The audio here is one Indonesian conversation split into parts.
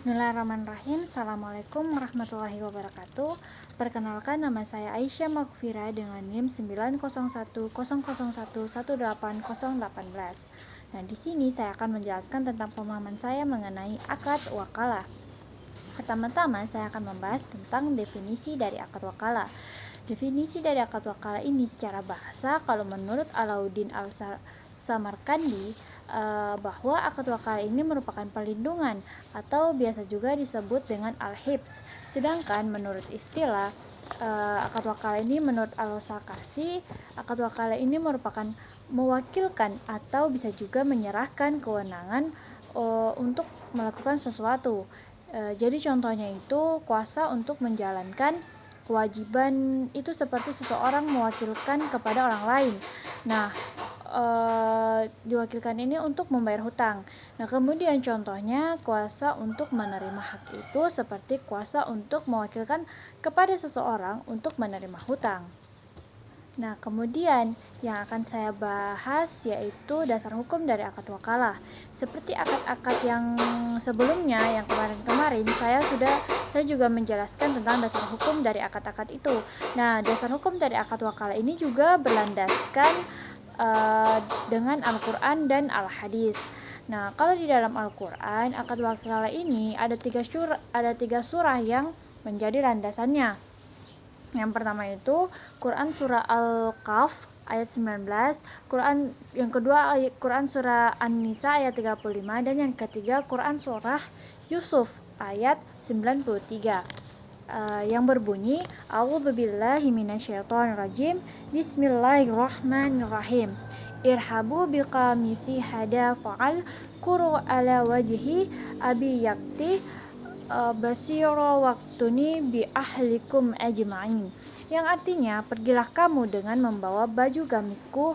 Bismillahirrahmanirrahim. Assalamualaikum warahmatullahi wabarakatuh. Perkenalkan, nama saya Aisyah Maghfirah dengan NIM 90100118018. Nah, di sini saya akan menjelaskan tentang pemahaman saya mengenai akad wakalah. Pertama-tama saya akan membahas tentang definisi dari akad wakalah. Definisi dari akad wakalah ini secara bahasa, kalau menurut Alauddin Al-Samarkandi, bahwa akad wakalah ini merupakan perlindungan atau biasa juga disebut dengan al-hibs. Sedangkan menurut istilah akad wakalah ini, menurut Al-Sakasi, akad wakalah ini merupakan mewakilkan atau bisa juga menyerahkan kewenangan untuk melakukan sesuatu. Jadi contohnya itu kuasa untuk menjalankan kewajiban itu seperti seseorang mewakilkan kepada orang lain. Nah, diwakilkan ini untuk membayar hutang. Nah, kemudian contohnya kuasa untuk menerima hak itu seperti kuasa untuk mewakilkan kepada seseorang untuk menerima hutang. Nah, kemudian yang akan saya bahas yaitu dasar hukum dari akad wakalah. Seperti akad-akad yang sebelumnya, yang kemarin-kemarin, saya juga menjelaskan tentang dasar hukum dari akad-akad itu. Nah, dasar hukum dari akad wakalah ini juga berlandaskan dengan Al-Quran dan Al-Hadis. Nah, kalau di dalam Al-Quran, akad wakalah ini ada tiga surah yang menjadi landasannya. Yang pertama itu Quran surah Al-Kahf ayat 19, yang kedua Quran surah An-Nisa ayat 35, dan yang ketiga Quran surah Yusuf ayat 93. Yang berbunyi A'udzubillahi minasyaitonirrajim, Bismillahirrahmanirrahim. Irhabu biqamisi hada fa'al kuru ala wajhi abi yakti basiro waktuni bi ahlikum ajma'in. Yang artinya, pergilah kamu dengan membawa baju gamisku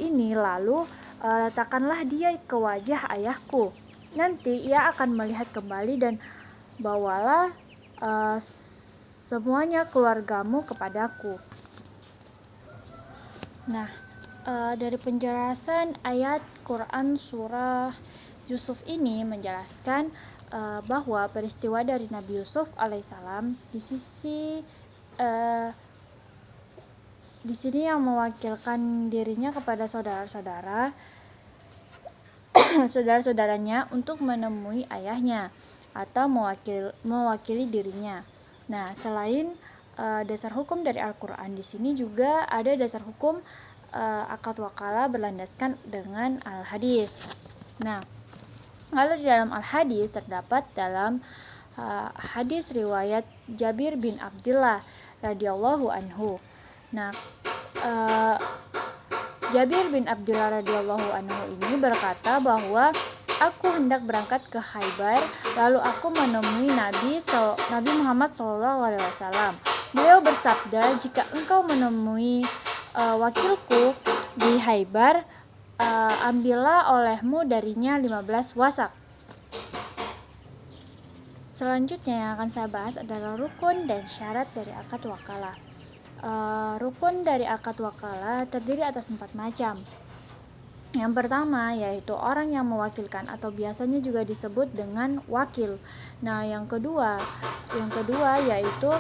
ini, lalu letakkanlah dia ke wajah ayahku. Nanti ia akan melihat kembali, dan bawalah semuanya keluargamu kepadaku. Nah, dari penjelasan ayat Quran surah Yusuf ini menjelaskan bahwa peristiwa dari Nabi Yusuf alaihissalam di sini yang mewakilkan dirinya kepada saudara-saudaranya untuk menemui ayahnya atau mewakili dirinya. Nah, selain dasar hukum dari Al-Quran, di sini juga ada dasar hukum akad wakalah berlandaskan dengan Al-Hadis. Nah, kalau di dalam Al-Hadis terdapat dalam hadis riwayat Jabir bin Abdullah radhiyallahu anhu. Nah, Jabir bin Abdullah radhiyallahu anhu ini berkata bahwa aku hendak berangkat ke Khaybar, lalu aku menemui Nabi Muhammad SAW. Beliau bersabda, jika engkau menemui wakilku di Khaybar, ambillah olehmu darinya 15 wasak. Selanjutnya yang akan saya bahas adalah rukun dan syarat dari akad wakalah. Rukun dari akad wakalah terdiri atas 4 macam. Yang pertama yaitu orang yang mewakilkan atau biasanya juga disebut dengan wakil. Nah, yang kedua yaitu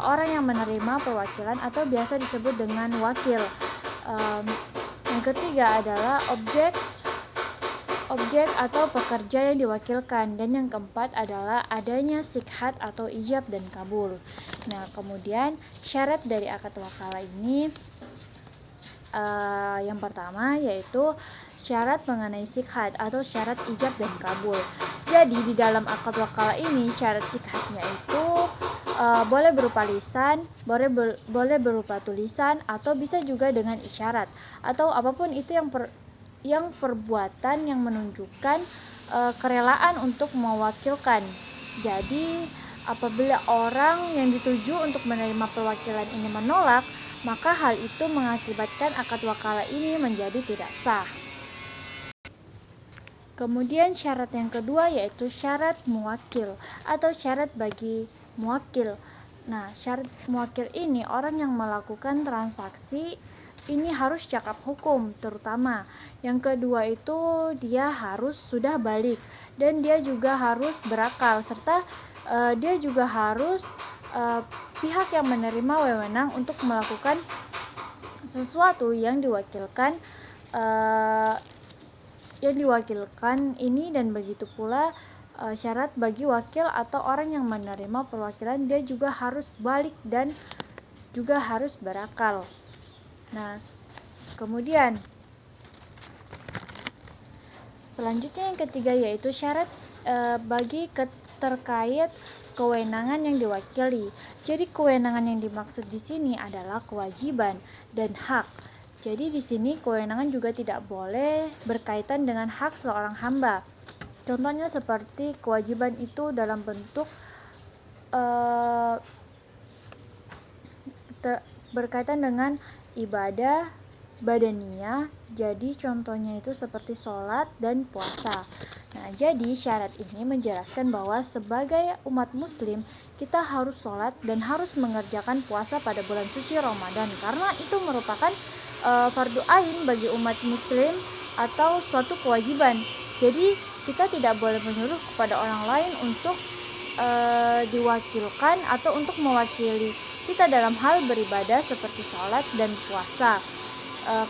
orang yang menerima perwakilan atau biasa disebut dengan wakil. Yang ketiga adalah objek atau pekerja yang diwakilkan, dan yang keempat adalah adanya sikhat atau ijab dan kabul. Nah, kemudian syarat dari akad wakalah ini yang pertama yaitu syarat mengenai sikhat atau syarat ijab dan kabul. Jadi di dalam akad wakalah ini syarat sikhatnya itu boleh berupa lisan, boleh berupa tulisan, atau bisa juga dengan isyarat, atau apapun itu yang perbuatan yang menunjukkan kerelaan untuk mewakilkan. Jadi apabila orang yang dituju untuk menerima perwakilan ini menolak, maka hal itu mengakibatkan akad wakalah ini menjadi tidak sah. Kemudian syarat yang kedua yaitu syarat muwakil atau syarat bagi muwakil. Nah, syarat muwakil ini orang yang melakukan transaksi ini harus cakap hukum terutama. Yang kedua itu dia harus sudah balik dan dia juga harus berakal, serta dia juga harus pihak yang menerima wewenang untuk melakukan sesuatu yang diwakilkan ini, dan begitu pula syarat bagi wakil atau orang yang menerima perwakilan, dia juga harus balik dan juga harus berakal. Nah, kemudian selanjutnya yang ketiga yaitu syarat bagi terkait kewenangan yang diwakili. Jadi kewenangan yang dimaksud di sini adalah kewajiban dan hak. Jadi di sini kewenangan juga tidak boleh berkaitan dengan hak seorang hamba. Contohnya seperti kewajiban itu dalam bentuk berkaitan dengan ibadah badaniyah. Jadi contohnya itu seperti sholat dan puasa. Nah, jadi syarat ini menjelaskan bahwa sebagai umat muslim kita harus sholat dan harus mengerjakan puasa pada bulan suci Ramadan, karena itu merupakan fardu ain bagi umat muslim atau suatu kewajiban. Jadi kita tidak boleh menyuruh kepada orang lain untuk diwakilkan atau untuk mewakili kita dalam hal beribadah seperti sholat dan puasa,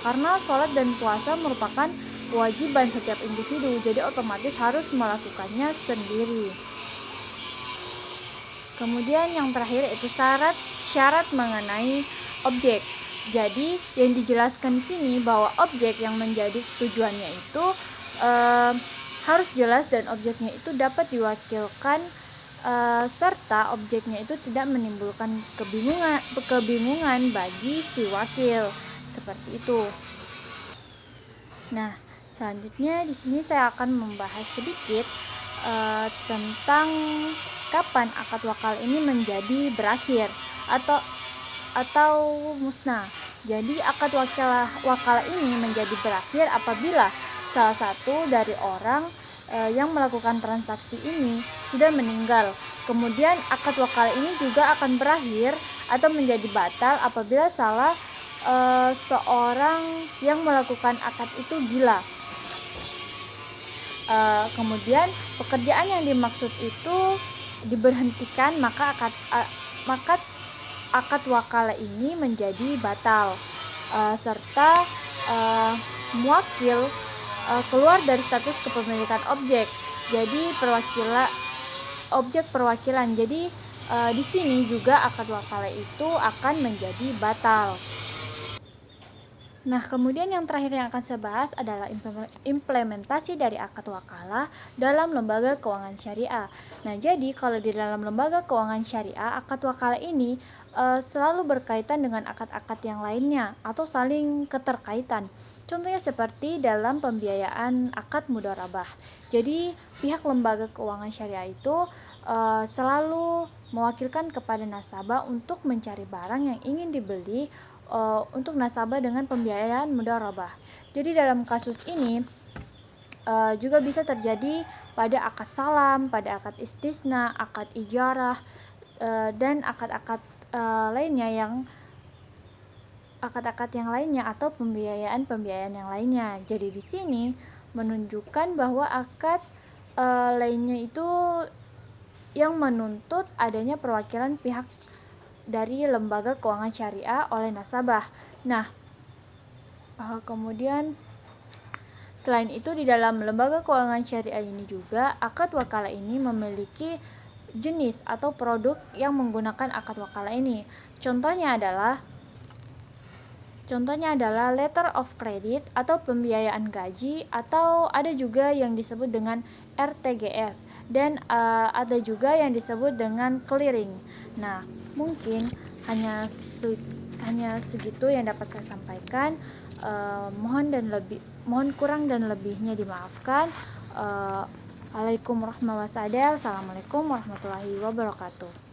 karena sholat dan puasa merupakan kewajiban setiap individu, jadi otomatis harus melakukannya sendiri. Kemudian yang terakhir itu syarat mengenai objek. Jadi yang dijelaskan di sini bahwa objek yang menjadi tujuannya itu harus jelas dan objeknya itu dapat diwakilkan, serta objeknya itu tidak menimbulkan kebingungan bagi si wakil, seperti itu. Nah, selanjutnya di sini saya akan membahas sedikit tentang kapan akad wakal ini menjadi berakhir atau musnah. Jadi akad wakal ini menjadi berakhir apabila salah satu dari orang yang melakukan transaksi ini sudah meninggal. Kemudian akad wakal ini juga akan berakhir atau menjadi batal apabila salah seorang yang melakukan akad itu gila. Kemudian pekerjaan yang dimaksud itu diberhentikan, maka akad wakala ini menjadi batal, serta muwakil keluar dari status kepemilikan objek. Jadi objek perwakilan. Jadi di sini juga akad wakala itu akan menjadi batal. Nah, kemudian yang terakhir yang akan saya bahas adalah implementasi dari akad wakalah dalam lembaga keuangan syariah. Nah, jadi kalau di dalam lembaga keuangan syariah, akad wakalah ini selalu berkaitan dengan akad-akad yang lainnya atau saling keterkaitan. Contohnya seperti dalam pembiayaan akad mudharabah. Jadi, pihak lembaga keuangan syariah itu selalu mewakilkan kepada nasabah untuk mencari barang yang ingin dibeli untuk nasabah dengan pembiayaan mudharabah. Jadi dalam kasus ini juga bisa terjadi pada akad salam, pada akad istisna, akad ijarah, dan akad-akad yang lainnya atau pembiayaan yang lainnya. Jadi di sini menunjukkan bahwa akad lainnya itu yang menuntut adanya perwakilan pihak dari lembaga keuangan syariah oleh nasabah. Nah, kemudian selain itu di dalam lembaga keuangan syariah ini juga akad wakalah ini memiliki jenis atau produk yang menggunakan akad wakalah ini. Contohnya adalah letter of credit atau pembiayaan gaji, atau ada juga yang disebut dengan RTGS, dan ada juga yang disebut dengan clearing. Nah, mungkin hanya segitu yang dapat saya sampaikan. Mohon kurang dan lebihnya dimaafkan. Assalamualaikum warahmatullahi wabarakatuh.